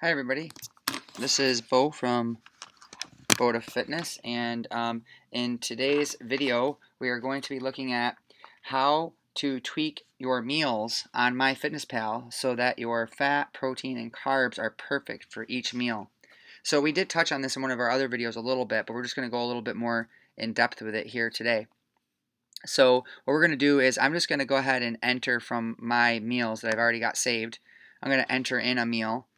Hi everybody, this is Bo from Bo to Fitness, and in today's video we are going to be looking at how to tweak your meals on MyFitnessPal so that your fat, protein, and carbs are perfect for each meal. So we did touch on this in one of our other videos a little bit, but we're just going to go a little bit more in depth with it here today. So what we're going to do is I'm just going to go ahead and enter from my meals that I've already got saved. I'm going to enter in a meal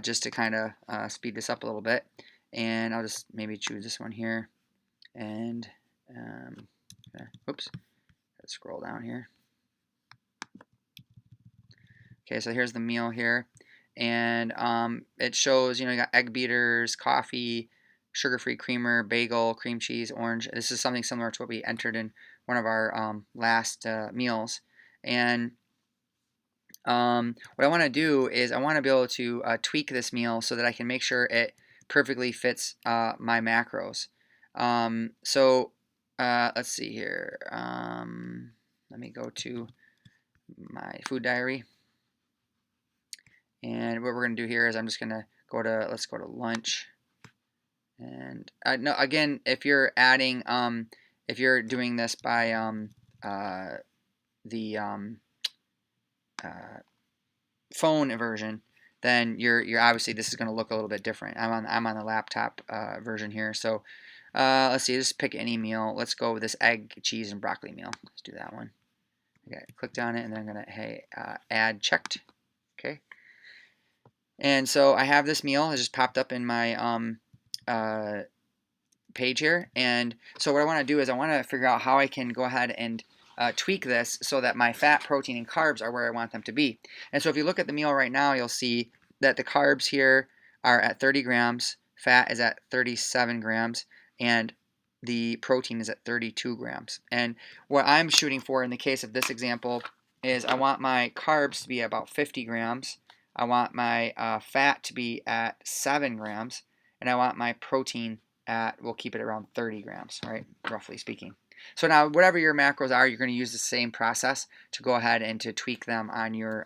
just to kind of speed this up a little bit. And I'll just maybe choose this one here. And, oops, let's scroll down here. Okay, so here's the meal here. And it shows, you got egg beaters, coffee, sugar-free creamer, bagel, cream cheese, orange. This is something similar to what we entered in one of our last meals. And what I want to do is I want to be able to tweak this meal so that I can make sure it perfectly fits my macros. Let's see here. Let me go to my food diary. And what we're going to do here is I'm just going to let's go to lunch. And no, again, if you're adding, if you're doing this by the phone version, then you're obviously this is going to look a little bit different. I'm on the laptop version here, so let's see, just pick any meal. Let's go with this egg, cheese, and broccoli meal. Let's do that one. Okay, clicked on it, and then I'm gonna add checked. Okay, and so I have this meal. It just popped up in my page here, and so what I want to do is I want to figure out how I can go ahead and tweak this so that my fat, protein, and carbs are where I want them to be. And so if you look at the meal right now, you'll see that the carbs here are at 30 grams, fat is at 37 grams, and the protein is at 32 grams. And what I'm shooting for in the case of this example is I want my carbs to be about 50 grams, I want my fat to be at 7 grams, and I want my protein we'll keep it around 30 grams, right, roughly speaking. So now, whatever your macros are, you're going to use the same process to go ahead and to tweak them on your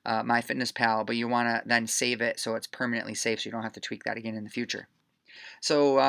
MyFitnessPal, but you want to then save it so it's permanently safe so you don't have to tweak that again in the future. So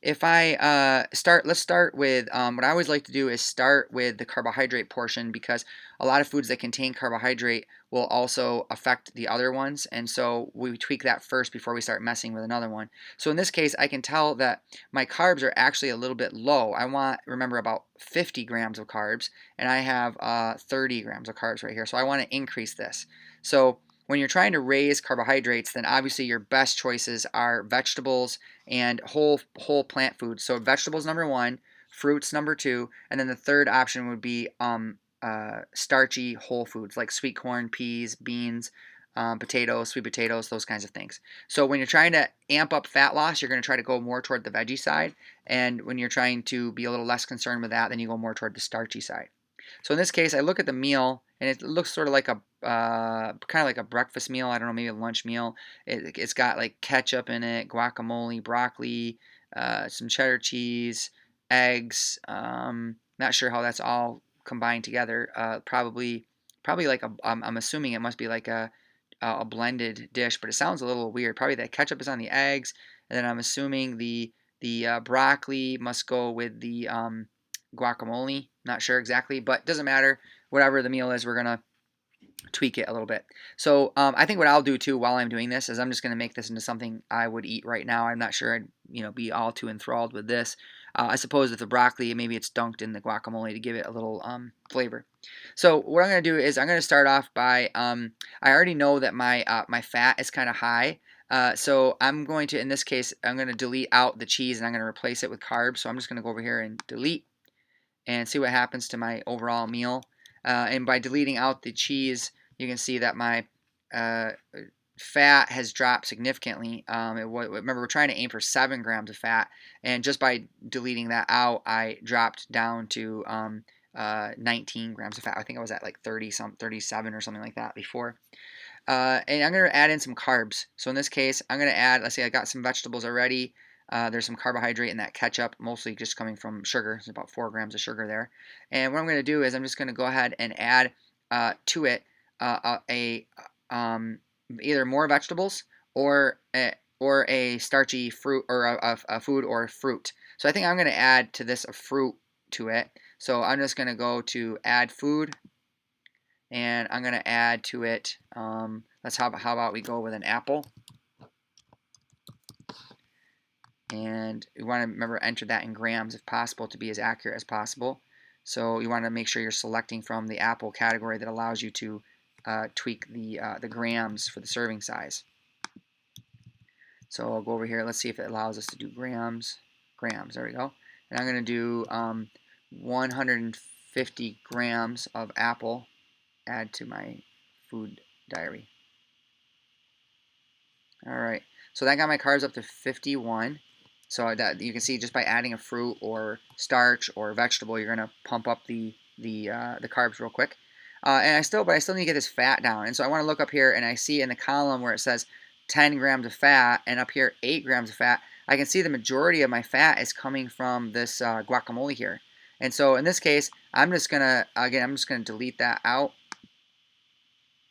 if I let's start with what I always like to do is start with the carbohydrate portion, because a lot of foods that contain carbohydrate will also affect the other ones, and so we tweak that first before we start messing with another one. So in this case, I can tell that my carbs are actually a little bit low. I want, remember, about 50 grams of carbs, and I have 30 grams of carbs right here, so I want to increase this. So when you're trying to raise carbohydrates, then obviously your best choices are vegetables and whole plant foods. So vegetables number one, fruits number two, and then the third option would be starchy whole foods like sweet corn, peas, beans, potatoes, sweet potatoes, those kinds of things. So when you're trying to amp up fat loss, you're going to try to go more toward the veggie side, and when you're trying to be a little less concerned with that, then you go more toward the starchy side. So in this case, I look at the meal, and it looks sort of like a kind of like a breakfast meal. I don't know, maybe a lunch meal. It's got like ketchup in it, guacamole, broccoli, some cheddar cheese, eggs. Not sure how that's all combined together. Probably like I'm assuming it must be like a blended dish, but it sounds a little weird. Probably the ketchup is on the eggs, and then I'm assuming the broccoli must go with the guacamole. Not sure exactly, but doesn't matter. Whatever the meal is, we're gonna tweak it a little bit. So I think what I'll do too while I'm doing this is I'm just gonna make this into something I would eat right now. I'm not sure I'd be all too enthralled with this. I suppose with the broccoli, maybe it's dunked in the guacamole to give it a little flavor. So what I'm gonna do is I'm gonna start off by I already know that my fat is kind of high. So I'm going to, in this case, I'm going to delete out the cheese and I'm going to replace it with carbs. So I'm just going to go over here and delete and see what happens to my overall meal. And by deleting out the cheese, you can see that my fat has dropped significantly. Remember, we're trying to aim for 7 grams of fat, and just by deleting that out, I dropped down to 19 grams of fat. I think I was at like 37 or something like that before. And I'm going to add in some carbs. So in this case, I'm going to add, let's say I got some vegetables already. There's some carbohydrate in that ketchup, mostly just coming from sugar. There's about 4 grams of sugar there. And what I'm going to do is I'm just going to go ahead and add to it a either more vegetables or a starchy fruit or a food or fruit. So I think I'm going to add to this a fruit to it. So I'm just going to go to add food, and I'm going to add to it, how about we go with an apple. And you want to remember enter that in grams if possible to be as accurate as possible. So you want to make sure you're selecting from the apple category that allows you to tweak the grams for the serving size. So I'll go over here. Let's see if it allows us to do grams. Grams, there we go. And I'm going to do 150 grams of apple, add to my food diary. All right, so that got my carbs up to 51. So that you can see just by adding a fruit or starch or vegetable, you're gonna pump up the carbs real quick. And I still need to get this fat down. And so I want to look up here, and I see in the column where it says 10 grams of fat, and up here 8 grams of fat. I can see the majority of my fat is coming from this guacamole here. And so in this case, I'm just gonna delete that out.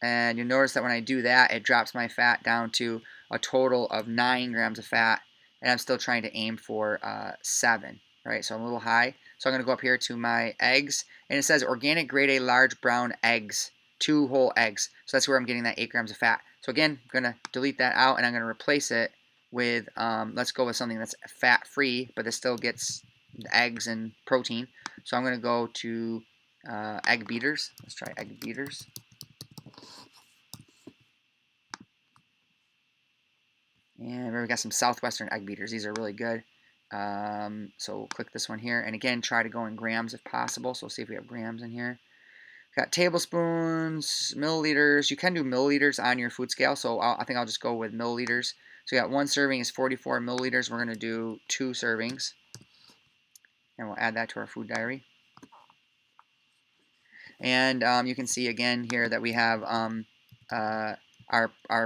And you'll notice that when I do that, it drops my fat down to a total of 9 grams of fat, and I'm still trying to aim for 7, right? So I'm a little high. So I'm going to go up here to my eggs, and it says organic grade A large brown eggs, 2 whole eggs. So that's where I'm getting that 8 grams of fat. So again, I'm going to delete that out, and I'm going to replace it with, let's go with something that's fat-free, but that still gets the eggs and protein. So I'm going to go to egg beaters. Let's try egg beaters. And we've got some Southwestern egg beaters. These are really good. So we'll click this one here. And again, try to go in grams if possible. So we'll see if we have grams in here. Got tablespoons, milliliters. You can do milliliters on your food scale. So I think I'll just go with milliliters. So we got 1 serving is 44 milliliters. We're going to do 2 servings. And we'll add that to our food diary. And you can see again here that we have our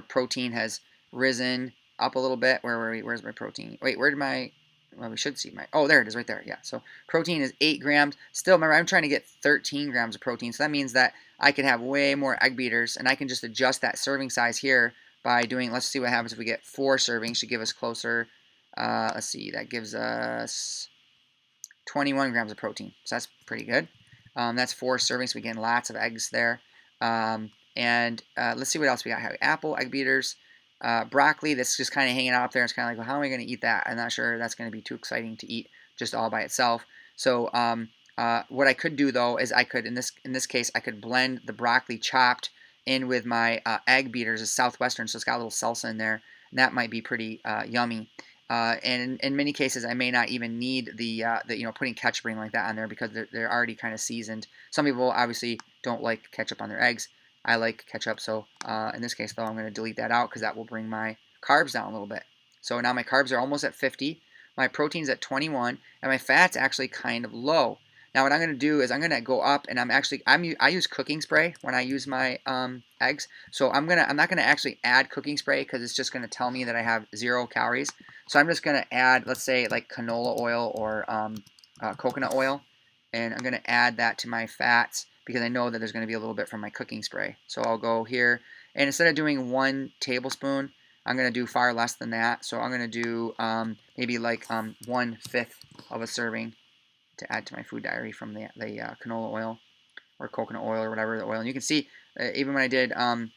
protein has risen up a little bit. Where's my protein? Wait, where did my, well, we should see my, oh, there it is right there. Yeah, so protein is 8 grams. Still, remember, I'm trying to get 13 grams of protein. So that means that I could have way more egg beaters, and I can just adjust that serving size here by doing, let's see what happens if we get 4 servings to give us closer. Let's see, that gives us 21 grams of protein. So that's pretty good. That's 4 servings. We get lots of eggs there. And let's see what else we got. Apple, egg beaters, broccoli that's just kind of hanging out up there. It's kind of like, well, how am I going to eat that? I'm not sure that's going to be too exciting to eat just all by itself. So what I could do though is I could, in this case, I could blend the broccoli chopped in with my egg beaters. It's Southwestern, so it's got a little salsa in there, and that might be pretty yummy. And in many cases, I may not even need the putting ketchup or anything like that on there because they're already kind of seasoned. Some people obviously don't like ketchup on their eggs. I like ketchup, so in this case, though, I'm going to delete that out because that will bring my carbs down a little bit. So now my carbs are almost at 50, my protein's at 21, and my fat's actually kind of low. Now what I'm going to do is I'm going to go up, and I use cooking spray when I use my eggs. So I'm not going to actually add cooking spray because it's just going to tell me that I have 0 calories. So I'm just going to add, let's say, like canola oil or coconut oil, and I'm going to add that to my fats because I know that there's going to be a little bit from my cooking spray. So I'll go here, and instead of doing 1 tablespoon, I'm going to do far less than that. So I'm going to do maybe like 1/5 of a serving to add to my food diary from the canola oil or coconut oil or whatever the oil. And you can see even when I did 1/5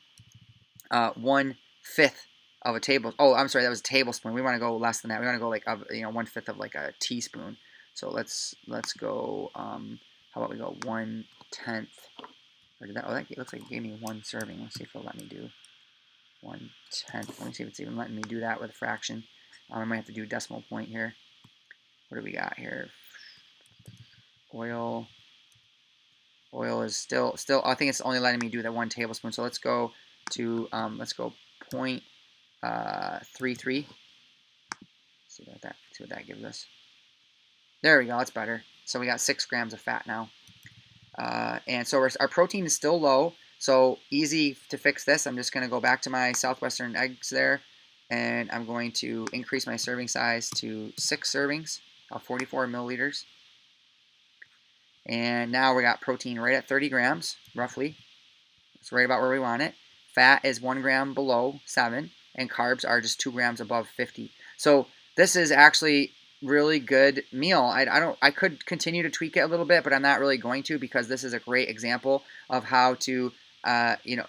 of a table. Oh, I'm sorry, that was a tablespoon. We want to go less than that. We want to go like 1/5 of like a teaspoon. So let's go. How about we go 1/10? Or did that? Oh, that looks like it gave me 1 serving. Let's see if it'll let me do 1/10. Let me see if it's even letting me do that with a fraction. I might have to do a decimal point here. What do we got here? Oil is still. I think it's only letting me do that 1 tablespoon. So let's go to 0.33. See what that gives us. There we go. That's better. So we got 6 grams of fat now. And so our protein is still low. So easy to fix this. I'm just going to go back to my Southwestern eggs there, and I'm going to increase my serving size to 6 servings, 44 milliliters. And now we got protein right at 30 grams, roughly. It's right about where we want it. Fat is 1 gram below 7, and carbs are just 2 grams above 50. So this is actually really good meal. I could continue to tweak it a little bit, but I'm not really going to, because this is a great example of how to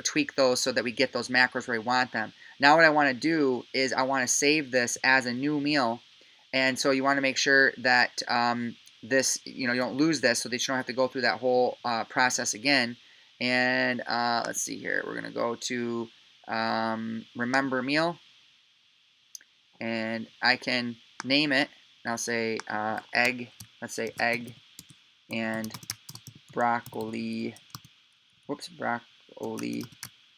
tweak those so that we get those macros where we want them. Now what I want to do is I want to save this as a new meal, and so you want to make sure that this, you don't lose this, so that you don't have to go through that whole process again. And let's see here, we're gonna go to remember meal, and I can name it. And I'll say egg. Let's say egg and broccoli. Whoops, broccoli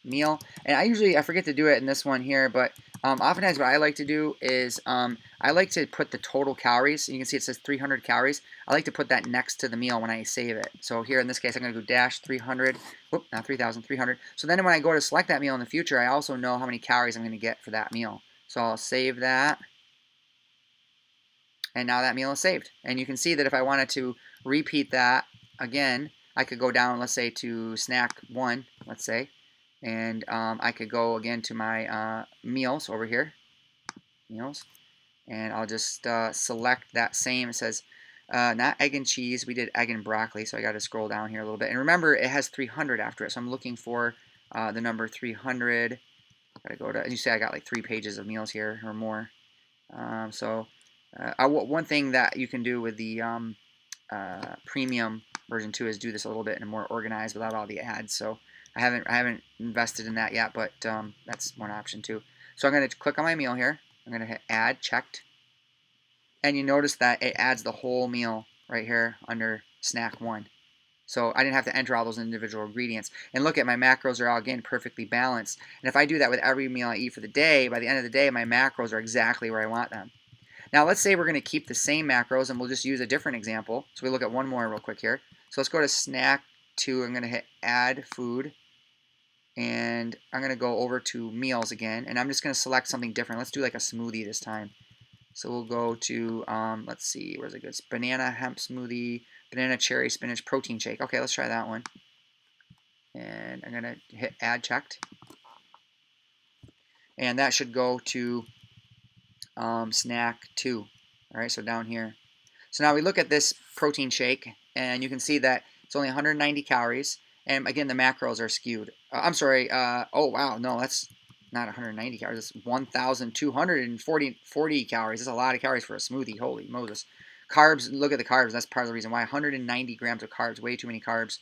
meal. And I forget to do it in this one here, but oftentimes what I like to do is I like to put the total calories. You can see it says 300 calories. I like to put that next to the meal when I save it. So here in this case, I'm going to go dash 300. Whoop, not 3,000, 300. So then when I go to select that meal in the future, I also know how many calories I'm going to get for that meal. So I'll save that. And now that meal is saved. And you can see that if I wanted to repeat that again, I could go down, let's say, to snack 1, let's say. And I could go again to my meals over here, meals, and I'll just select that same. It says not egg and cheese. We did egg and broccoli, so I got to scroll down here a little bit. And remember, it has 300 after it, so I'm looking for the number 300. Gotta go to. As you see, I got like 3 pages of meals here or more. One thing that you can do with the premium version 2 is do this a little bit in a more organized without all the ads. So I haven't invested in that yet, but that's one option too. So I'm going to click on my meal here. I'm going to hit add checked, and you notice that it adds the whole meal right here under snack 1. So I didn't have to enter all those individual ingredients. And look at my macros are all, again, perfectly balanced. And if I do that with every meal I eat for the day, by the end of the day, my macros are exactly where I want them. Now let's say we're going to keep the same macros, and we'll just use a different example. So we look at one more real quick here. So let's go to snack 2. I'm going to hit add food, and I'm going to go over to meals again, and I'm just going to select something different. Let's do like a smoothie this time. So we'll go to, let's see, where's it good? Banana hemp smoothie, banana cherry spinach protein shake. Okay, let's try that one. And I'm going to hit add checked. And that should go to snack 2. All right, so down here. So now we look at this protein shake, and you can see that it's only 190 calories. And again, the macros are skewed. I'm sorry. Oh, wow. No, that's not 190 calories. It's 1,240 calories. That's a lot of calories for a smoothie. Holy Moses. Carbs, look at the carbs. That's part of the reason why. 190 grams of carbs, way too many carbs.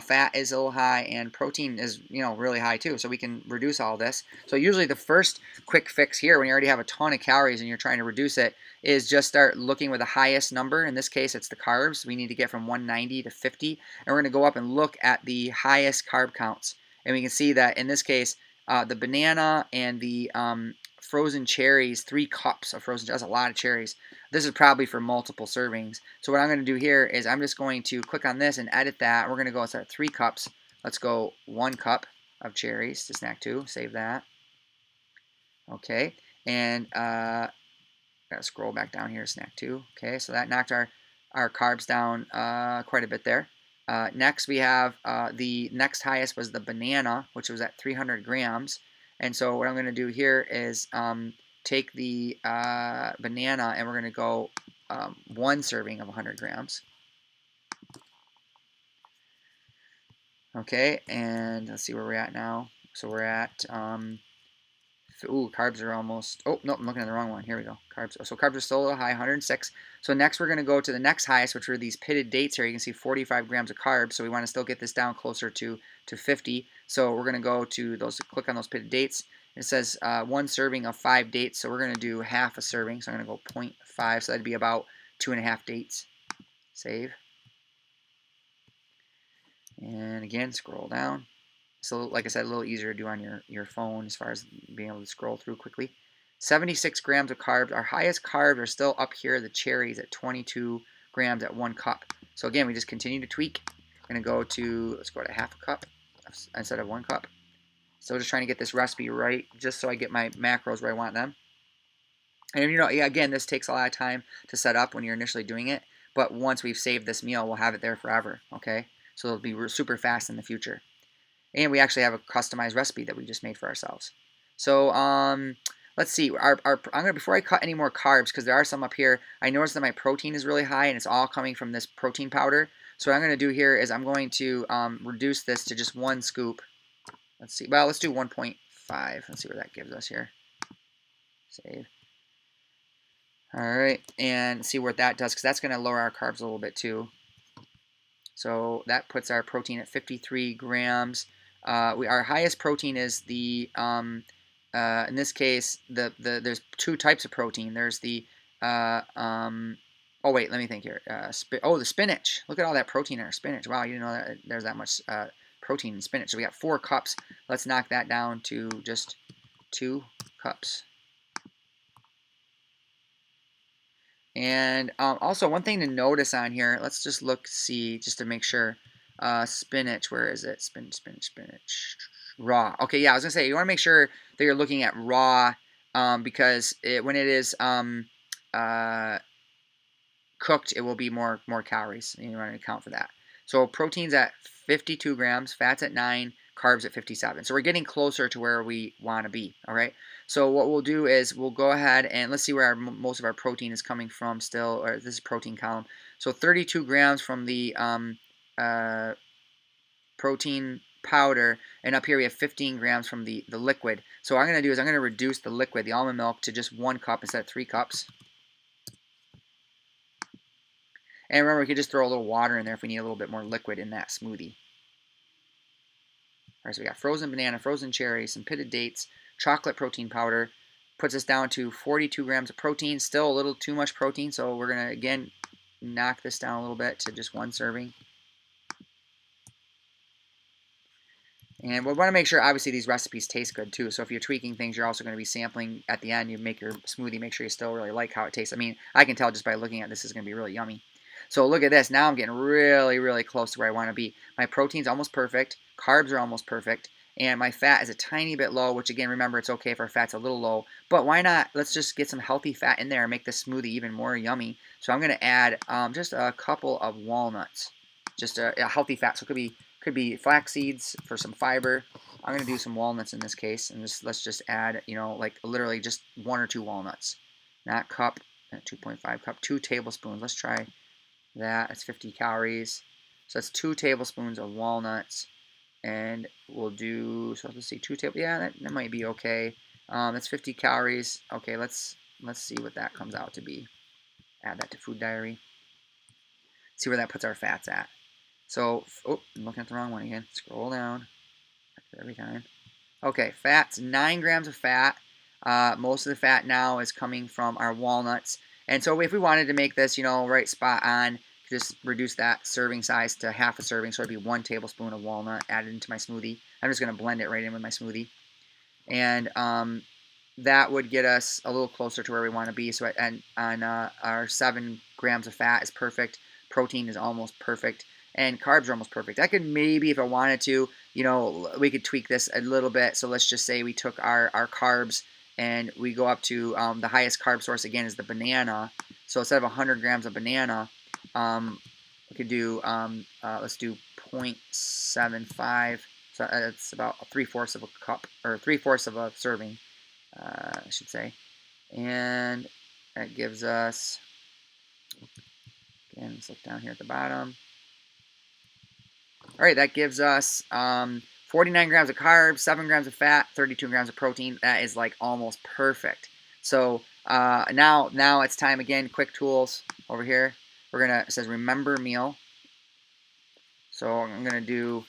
Fat is a little high, and protein is, really high too. So we can reduce all this. So usually the first quick fix here, when you already have a ton of calories and you're trying to reduce it, is just start looking with the highest number. In this case, it's the carbs. We need to get from 190 to 50, and we're going to go up and look at the highest carb counts. And we can see that in this case, the banana and the frozen cherries, 3 cups of frozen cherries. That's a lot of cherries. This is probably for multiple servings. So what I'm going to do here is I'm just going to click on this and edit that. We're going to go instead of 3 cups. Let's go 1 cup of cherries to snack 2. Save that. Okay. And gotta scroll back down here to snack 2. Okay, so that knocked our carbs down quite a bit there. Next we have the next highest was the banana, which was at 300 grams. And so what I'm going to do here is take the banana, and we're going to go 1 serving of 100 grams. Okay, and let's see where we're at now. So we're at, carbs are almost, oh, no, I'm looking at the wrong one. Here we go. Carbs. So carbs are still a little high, 106. So next we're going to go to the next highest, which are these pitted dates here. You can see 45 grams of carbs. So we want to still get this down closer to 50. So we're going to go to those, click on those pitted dates. It says 1 serving of 5 dates, so we're going to do half a serving. So I'm going to go 0.5, so that'd be about 2.5 dates. Save. And again, scroll down. So like I said, a little easier to do on your phone as far as being able to scroll through quickly. 76 grams of carbs. Our highest carbs are still up here, the cherries at 22 grams at 1 cup. So again, we just continue to tweak. We're going to go to, let's go to half a cup instead of 1 cup. So just trying to get this recipe right, just so I get my macros where I want them. And again, this takes a lot of time to set up when you're initially doing it. But once we've saved this meal, we'll have it there forever. Okay, so it'll be super fast in the future. And we actually have a customized recipe that we just made for ourselves. So let's see. I'm gonna, before I cut any more carbs, because there are some up here, I noticed that my protein is really high and it's all coming from this protein powder. So what I'm gonna do here is I'm going to reduce this to just 1 scoop. Let's see. Well, let's do 1.5. Let's see what that gives us here. Save. All right, and see what that does, because that's going to lower our carbs a little bit too. So that puts our protein at 53 grams. Our highest protein is the in this case there's 2 types of protein. There's the oh wait, let me think here. The spinach. Look at all that protein in our spinach. Wow, you didn't know that there's that much protein in spinach. So we got 4 cups. Let's knock that down to just 2 cups. And also, one thing to notice on here, let's just see, just to make sure. Spinach, where is it? Spinach. Raw. Okay, yeah, I was going to say, you want to make sure that you're looking at raw because when it is cooked, it will be more calories. And you want to account for that. So protein's at 52 grams, fats at 9, carbs at 57. So we're getting closer to where we want to be. All right. So what we'll do is we'll go ahead and let's see where most of our protein is coming from still. Or this is protein column. So 32 grams from the protein powder, and up here we have 15 grams from the liquid. So what I'm going to do is I'm going to reduce the liquid, the almond milk, to just 1 cup instead of 3 cups. And remember, we could just throw a little water in there if we need a little bit more liquid in that smoothie. All right, so we got frozen banana, frozen cherry, some pitted dates, chocolate protein powder. Puts us down to 42 grams of protein. Still a little too much protein, so we're going to, again, knock this down a little bit to just 1 serving. And we want to make sure, obviously, these recipes taste good, too. So if you're tweaking things, you're also going to be sampling at the end. You make your smoothie, make sure you still really like how it tastes. I mean, I can tell just by looking at this is going to be really yummy. So look at this. Now I'm getting really, really close to where I want to be. My protein's almost perfect. Carbs are almost perfect. And my fat is a tiny bit low, which, again, remember, it's okay if our fat's a little low. But why not? Let's just get some healthy fat in there and make this smoothie even more yummy. So I'm going to add just a couple of walnuts. Just a healthy fat. So it could be flax seeds for some fiber. I'm going to do some walnuts in this case. And let's just add, like literally just 1 or 2 walnuts. Not cup, 2.5 cup, 2 tablespoons. Let's try that. That's 50 calories. So that's 2 tablespoons of walnuts. And we'll do, so let's see, 2 tablespoons. Yeah, that might be okay. That's 50 calories. Okay, let's see what that comes out to be. Add that to food diary. See where that puts our fats at. So, oh, I'm looking at the wrong one again. Scroll down every time. Okay, fats, 9 grams of fat. Most of the fat now is coming from our walnuts. And so if we wanted to make this, right spot on, just reduce that serving size to half a serving. So it'd be 1 tablespoon of walnut added into my smoothie. I'm just going to blend it right in with my smoothie. And that would get us a little closer to where we want to be. So our 7 grams of fat is perfect. Protein is almost perfect. And carbs are almost perfect. I could maybe, if I wanted to, we could tweak this a little bit. So let's just say we took our carbs and we go up to the highest carb source, again, is the banana. So instead of 100 grams of banana, we could do, let's do 0.75. So it's about 3/4 of a cup, or 3/4 of a serving, I should say. And that gives us, again, let's look down here at the bottom. All right, that gives us 49 grams of carbs, 7 grams of fat, 32 grams of protein. That is like almost perfect. So now it's time again. Quick tools over here. It says remember meal. So I'm gonna do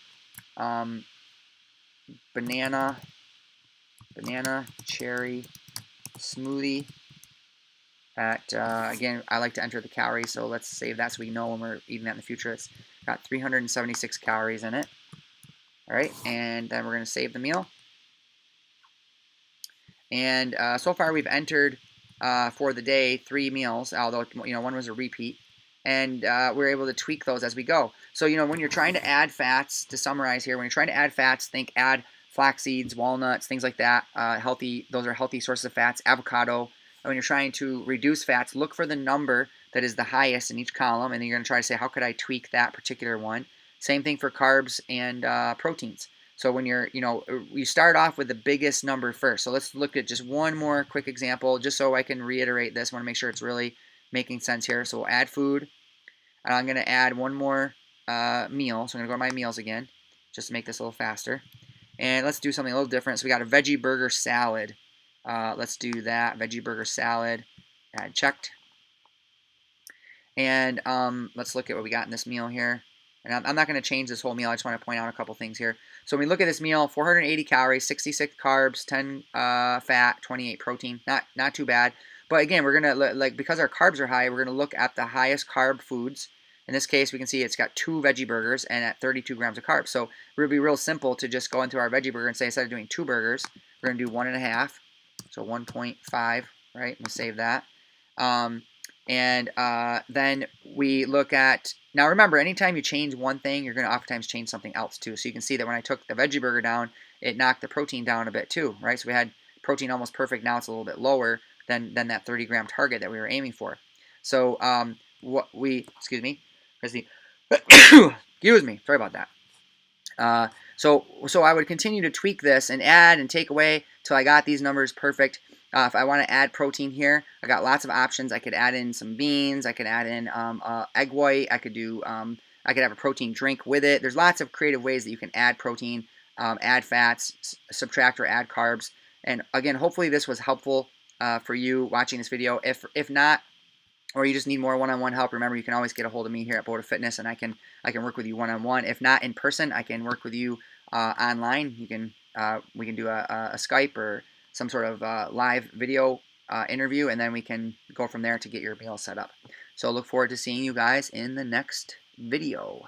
banana cherry smoothie. Again, I like to enter the calories, so let's save that so we know when we're eating that in the future. It's got 376 calories in it. All right, and then we're going to save the meal. And so far we've entered for the day 3 meals, although one was a repeat. And we're able to tweak those as we go. So when you're trying to add fats, to summarize here, when you're trying to add fats, add flax seeds, walnuts, things like that. Those are healthy sources of fats. Avocado. And when you're trying to reduce fats, look for the number that is the highest in each column, and then you're going to try to say, how could I tweak that particular one? Same thing for carbs and proteins. So when you're, you start off with the biggest number first. So let's look at just one more quick example, just so I can reiterate this. I want to make sure it's really making sense here. So we'll add food, and I'm going to add one more meal. So I'm going to go to my meals again, just to make this a little faster. And let's do something a little different. So we got a veggie burger salad. Let's do that, veggie burger salad. Add checked. And let's look at what we got in this meal here. And I'm not going to change this whole meal. I just want to point out a couple things here. So when we look at this meal, 480 calories, 66 carbs, 10 fat, 28 protein. Not too bad. But again, we're going to, because our carbs are high, we're going to look at the highest carb foods. In this case, we can see it's got 2 veggie burgers and at 32 grams of carbs. So it would be real simple to just go into our veggie burger and say, instead of doing 2 burgers, we're going to do 1.5. So 1.5, right? We'll save that. And then we look at, now remember, anytime you change one thing, you're going to oftentimes change something else too. So you can see that when I took the veggie burger down, it knocked the protein down a bit too, right? So we had protein almost perfect. Now it's a little bit lower than that 30-gram target that we were aiming for. So excuse me, excuse me, sorry about that. So I would continue to tweak this and add and take away till I got these numbers perfect. If I want to add protein here, I got lots of options. I could add in some beans. I could add in egg white. I could do. I could have a protein drink with it. There's lots of creative ways that you can add protein, add fats, subtract or add carbs. And again, hopefully this was helpful for you watching this video. If not, or you just need more one-on-one help, remember you can always get a hold of me here at Boda Fitness, and I can work with you one-on-one. If not in person, I can work with you online. We can do a Skype or some sort of live video interview, and then we can go from there to get your meal set up. So look forward to seeing you guys in the next video.